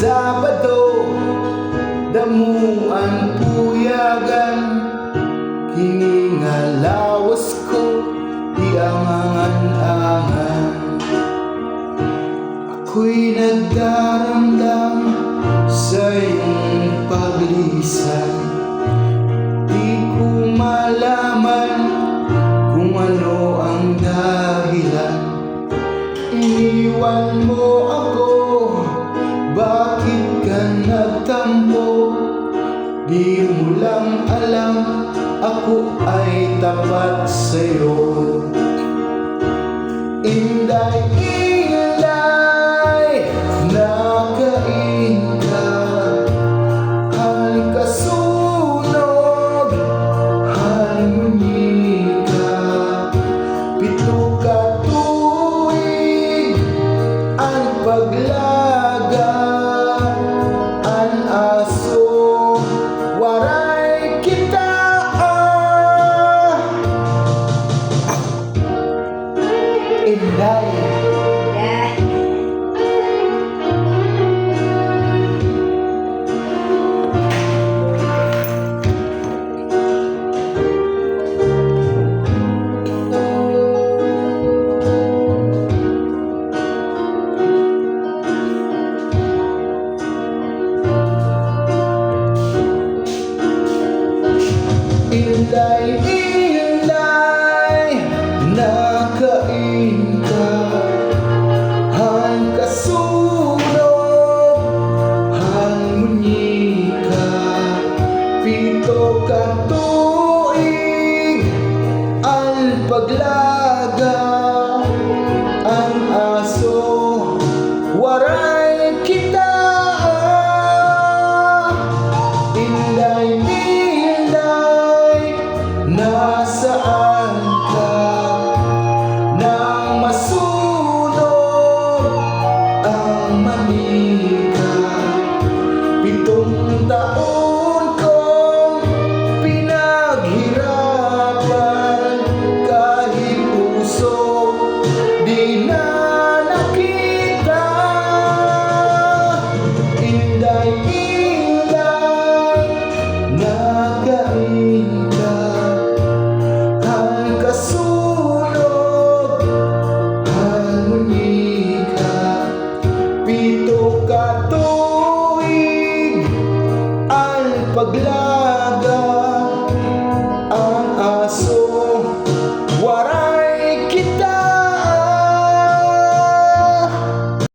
Sabado, damuan puyagan, kiningalawas ko, di angan-angan. Ako'y nagdaramdam sa iyong paglisan, di ko malaman kung ano ang dahilan. Iniwan mo ako, bakit ka nagtampo? Di mo lang alam, ako ay tapat sa'yo. Inday, inday, nakain ka, halika sunog, halmunyi ka. Pito ka tuwing ang paglaga, ang aso, waray kita. Inday, Inday, inday, nakain ka, halika sunog, halmunyi ka. Pito ka tuig, ang paglaga, ang aso, waray kita. Inday, nasaan ka nang masunog ang manika? 7 taon kong pinaghirapan, kahit puso di na nakita. Inday, inday, nakain ka, sunog, halmunyi ka. 7 ka tuig, ang paglaga.